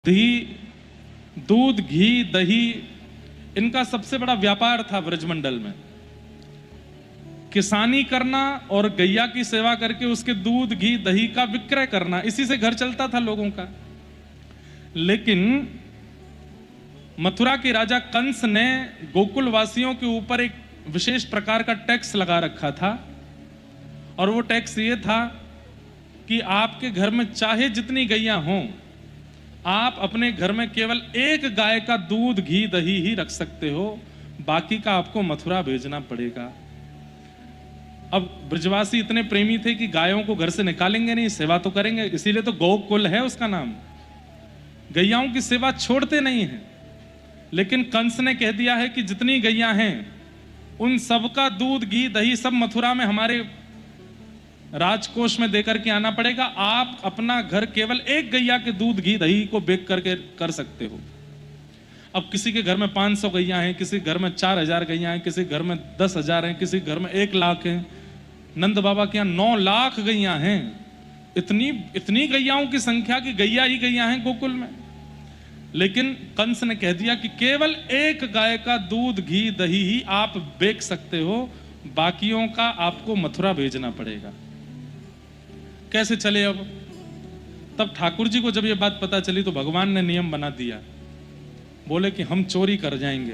दही, दूध, घी, दही, इनका सबसे बड़ा व्यापार था ब्रजमंडल में। किसानी करना और गैया की सेवा करके उसके दूध, घी, दही का विक्रय करना, इसी से घर चलता था लोगों का। लेकिन मथुरा के राजा कंस ने गोकुल वासियों के ऊपर एक विशेष प्रकार का टैक्स लगा रखा था, और वो टैक्स ये था कि आपके घर में चाहे जितनी गैया हों, आप अपने घर में केवल एक गाय का दूध, घी, दही ही रख सकते हो, बाकी का आपको मथुरा भेजना पड़ेगा। अब ब्रजवासी इतने प्रेमी थे कि गायों को घर से निकालेंगे नहीं, सेवा तो करेंगे, इसीलिए तो गोकुल है उसका नाम। गैयाओं की सेवा छोड़ते नहीं हैं। लेकिन कंस ने कह दिया है कि जितनी गैया हैं उन सबका दूध, घी, दही सब मथुरा में हमारे राजकोष में देकर के आना पड़ेगा। आप अपना घर केवल एक गैया के दूध, घी, दही को बेच करके कर सकते हो। अब किसी के घर में 500 गैया हैं, किसी घर में 4000 गैया हैं, किसी घर में 10,000 हैं, किसी घर में 1 लाख हैं। नंद बाबा के यहाँ 9 लाख गैया हैं। इतनी गैयाओं की संख्या की गैया ही गैया हैं गोकुल में। लेकिन कंस ने कह दिया कि केवल एक गाय का दूध, घी, दही ही आप बेच सकते हो, बाकियों का आपको मथुरा भेजना पड़ेगा। कैसे चले अब? तब ठाकुर जी को जब ये बात पता चली तो भगवान ने नियम बना दिया। बोले कि हम चोरी कर जाएंगे।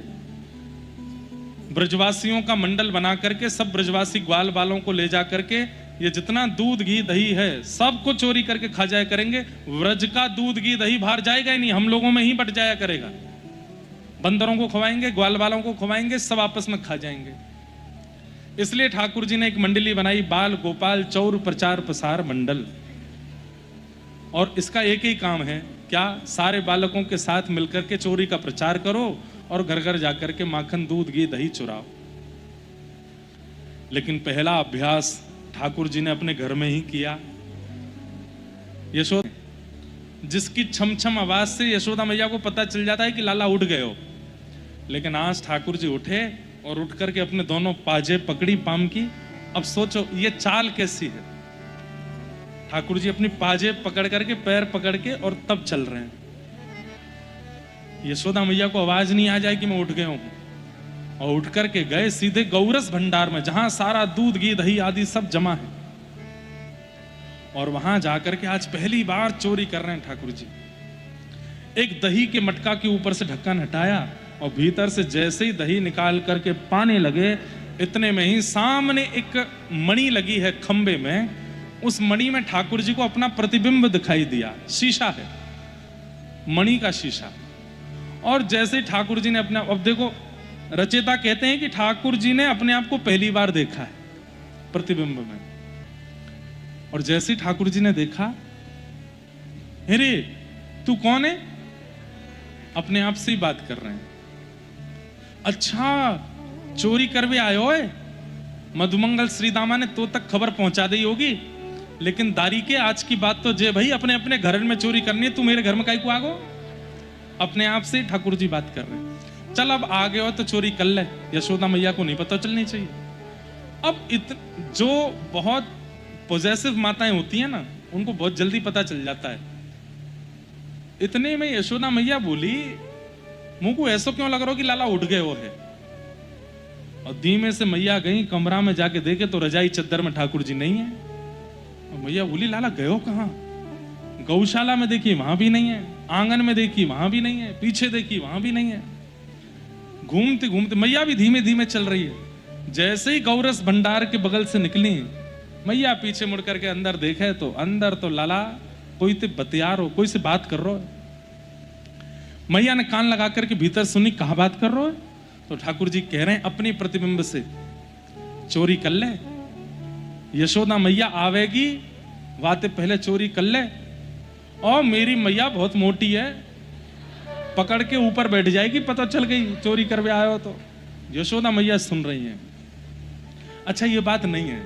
ब्रजवासियों का मंडल बना करके सब ब्रजवासी ग्वाल बालों को ले जा करके ये जितना दूध, घी, दही है सबको चोरी करके खा जाया करेंगे। व्रज का दूध, घी, दही बाहर जाएगा ही नहीं, हम लोगों में ही बट जाया करेगा। बंदरों को खवाएंगे, ग्वाल बालों को खवाएंगे, सब आपस में खा जाएंगे। इसलिए ठाकुर जी ने एक मंडली बनाई, बाल गोपाल चौर प्रचार प्रसार मंडल। और इसका एक ही काम है, क्या? सारे बालकों के साथ मिलकर के चोरी का प्रचार करो और घर घर जाकर के माखन, दूध, घी, दही चुराओ। लेकिन पहला अभ्यास ठाकुर जी ने अपने घर में ही किया। यशोदा, जिसकी छम छम आवाज से यशोदा मैया को पता चल जाता है कि लाला उठ गए हो। लेकिन आज ठाकुर जी उठे और उठ करके अपने दोनों पाजे पकड़ी पाम की। अब सोचो ये चाल कैसी है। ठाकुर जी अपनी पाजे पकड़ करके, पैर पकड़ के और तब चल रहे हैं। यशोदा मैया को आवाज नहीं आ जाए कि मैं उठ गया हूं। और उठ करके गए सीधे गौरस भंडार में, जहां सारा दूध, घी, दही आदि सब जमा है। और वहां जाकर के आज पहली बार चोरी कर रहे हैं ठाकुर जी। एक दही के मटका के ऊपर से ढक्कन हटाया और भीतर से जैसे ही दही निकाल करके पाने लगे, इतने में ही सामने एक मणि लगी है खंबे में। उस मणि में ठाकुर जी को अपना प्रतिबिंब दिखाई दिया। शीशा है, मणि का शीशा। और जैसे ठाकुर जी ने अपना, अब देखो रचेता कहते हैं कि ठाकुर जी ने अपने आप को पहली बार देखा है प्रतिबिंब में। और जैसे ठाकुर जी ने देखा, अरे तू कौन है? अपने आप से ही बात कर रहे हैं। अच्छा चोरी करवे आयो है? मधुमंगल श्रीदामा ने तो तक खबर पहुंचा दी होगी। लेकिन दारी के आज की बात तो जे भाई अपने अपने घर में चोरी करनी है, तू मेरे घर में काहे को आगो? अपने आप से ठाकुर जी बात कर रहे हैं। चल अब आ गए हो तो चोरी कर ले। यशोदा मैया को नहीं पता चलनी चाहिए। अब जो बहुत पॉजेसिव माताएं होती हैं ना, उनको बहुत जल्दी पता चल जाता है। इतने में यशोदा मैया बोली, मुंह को ऐसा क्यों लग रहा हो कि लाला उठ गए हो है? और धीमे से मैया गई, कमरा में जाके देखे तो रजाई चद्दर में ठाकुर जी नहीं है। और मैया बोली, लाला गए हो कहां? गौशाला में देखी, वहां भी नहीं है। आंगन में देखी, वहां भी नहीं है। पीछे देखी, वहां भी नहीं है। घूमते घूमते मैया भी धीमे धीमे चल रही है। जैसे ही गौरस भंडार के बगल से निकली, मैया पीछे मुड़ करके अंदर देखे तो अंदर तो लाला कोई तो बतियार हो, कोई से बात कर रहा है। मैया ने कान लगा करके भीतर सुनी, कहा बात कर रहे हो? तो ठाकुर जी कह रहे हैं, अपनी प्रतिबिंब से चोरी कर ले। यशोदा मैया आवेगी, वाते पहले चोरी कर ले। और मेरी मैया बहुत मोटी है, पकड़ के ऊपर बैठ जाएगी, पता चल गई चोरी करवे आए हो तो। यशोदा मैया सुन रही हैं। अच्छा ये बात नहीं है।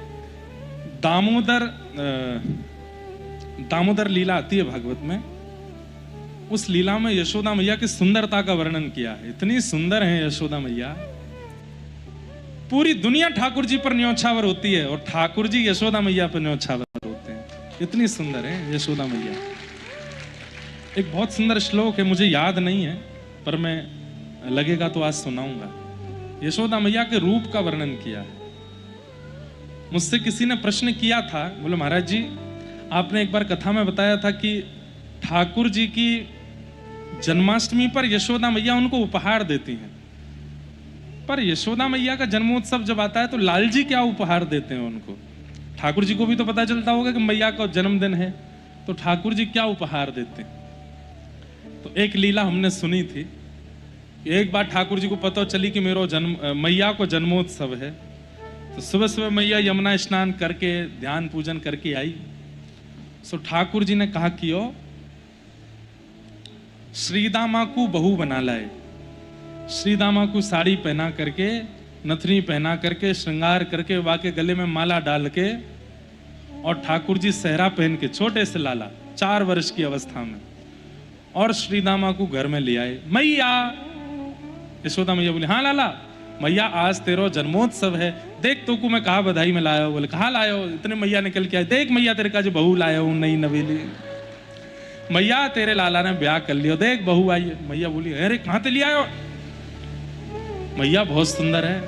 दामोदर लीला आती है भागवत में। उस लीला में यशोदा मैया की सुंदरता का वर्णन किया है। इतनी सुंदर है यशोदा मैया, पूरी दुनिया ठाकुर जी पर न्योछावर होती है और ठाकुर जी यशोदा मैया पर न्योछावर होते हैं। इतनी सुंदर है यशोदा मैया। एक बहुत सुंदर श्लोक है, मुझे याद नहीं है, पर मैं लगेगा तो आज सुनाऊंगा। यशोदा मैया के रूप का वर्णन किया है। मुझसे किसी ने प्रश्न किया था, बोले महाराज जी आपने एक बार कथा में बताया था कि ठाकुर जी की जन्माष्टमी पर यशोदा मैया उनको उपहार देती हैं, पर यशोदा मैया का जन्मोत्सव जब आता है तो लाल जी क्या उपहार देते हैं उनको? ठाकुर जी को भी तो पता चलता होगा कि मैया का जन्मदिन है, तो ठाकुर जी क्या उपहार देते हैं? तो एक लीला हमने सुनी थी। एक बार ठाकुर जी को पता चली कि मेरा मैया को जन्मोत्सव है, तो सुबह सुबह मैया यमुना स्नान करके ध्यान पूजन करके आई। सो ठाकुर जी ने कहा कि ओ श्रीदामा को बहू बना लाए, श्रीदामा को साड़ी पहना करके, नथनी पहना करके, श्रृंगार करके, वाके गले में माला डाल के, और ठाकुर जी सहरा पहन के, छोटे से लाला 4 वर्ष की अवस्था में, और श्रीदामा को घर में ले आए। मैया, यशोदा मैया बोली हाँ लाला, मैया आज तेरा जन्मोत्सव है, देख तो को मैं कहा बधाई में लाया हो। बोले कहाँ लाया हो? इतने मैया निकल के आए, देख मैया तेरे का जो बहू लाया हूं नई नवेली, मैया तेरे लाला ने ब्याह कर लिया, देख बहू आई है। मैया बोली अरे कहाँ ते ले आयो? मैया बहुत सुंदर है,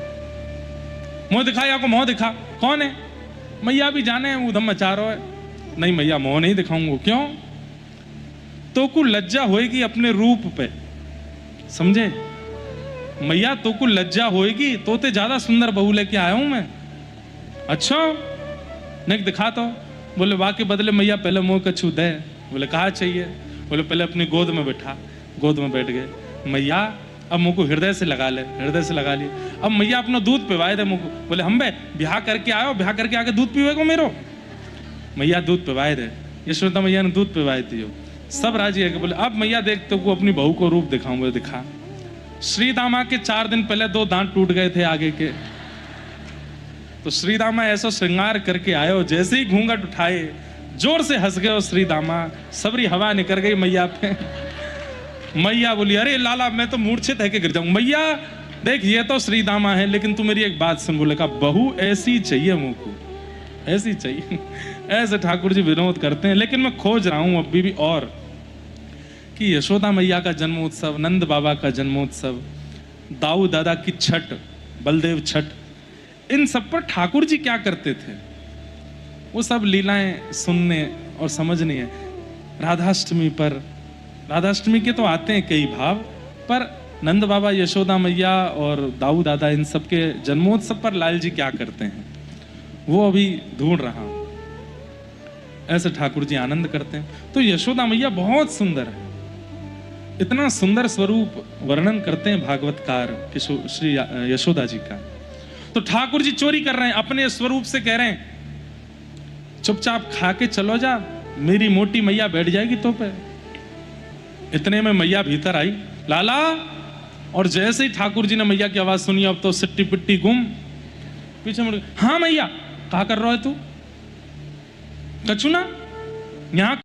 मुंह दिखा, या को मुंह दिखा। कौन है? मैया भी जाने उधम मचा रहा है। नहीं मैया मुंह नहीं दिखाऊंगा। क्यों? तो को लज्जा होएगी अपने रूप पे, समझे? मैया तो को लज्जा होएगी, तो ते ज्यादा सुंदर बहू लेके आया हूं मैं। अच्छा नहीं दिखा तो। बोले वाह के बदले मैया पहले मुंह का छू दे। बोले कहा चाहिए? बोले पहले अपनी गोद में बैठा। गोद में बैठ गए। मैया अब मुंह को हृदय से लगा ले, हृदय से लगा लिए। अब मैया अपना दूध पिवाए दे मुंह को। बोले हम बे ब्याह करके आयो, ब्याह करके आके दूध पीवेगो मेरो? मैया दूध पिवाए दे। यशोदा मैया ने दूध पिवाई थी, सब राजी है कि बोले अब मैया देख तो को अपनी बहू को रूप दिखाऊं। बोले दिखा। श्रीदामा के 4 दिन पहले 2 दांत टूट गए थे आगे के, तो श्रीदामा ऐसा श्रृंगार करके आयो, जैसे ही घूंघट उठाए जोर से हंस गए श्रीदामा, सबरी हवा निकल गई मैया पे। मैया बोली अरे लाला मैं तो मूर्छित है कि गिर जाऊं। मैया देख ये तो श्रीदामा है, लेकिन तू मेरी एक बात सुन। बोले का बहू ऐसी चाहिए मुंह को, ऐसी चाहिए। ऐसे ठाकुर जी विनोद करते हैं, लेकिन मैं खोज रहा हूं अभी भी और कि यशोदा मैया का जन्मोत्सव, नंद बाबा का जन्मोत्सव, दाऊ दादा की छठ, बलदेव छठ, इन सब पर ठाकुर जी क्या करते थे वो सब लीलाएं सुनने और समझनी है। राधाष्टमी पर, राधाष्टमी के तो आते हैं कई भाव, पर नंद बाबा, यशोदा मैया और दाऊ दादा, इन सब के जन्मोत्सव पर लाल जी क्या करते हैं वो अभी ढूंढ रहा हूं। ऐसे ठाकुर जी आनंद करते हैं। तो यशोदा मैया बहुत सुंदर है, इतना सुंदर स्वरूप वर्णन करते हैं भागवतकार श्री यशोदा जी का। तो ठाकुर जी चोरी कर रहे हैं, अपने स्वरूप से कह रहे हैं चुपचाप खा के चलो जा, मेरी मोटी मैया बैठ जाएगी तो पे। इतने में मैया भीतर आई, लाला, और जैसे ही ठाकुर जी ने मैया की आवाज सुनी, अब तो सिट्टी पिट्टी गुम, पीछे मुड़। हाँ मैया, कहा कर रहा है तू? कछु ना, यहाँ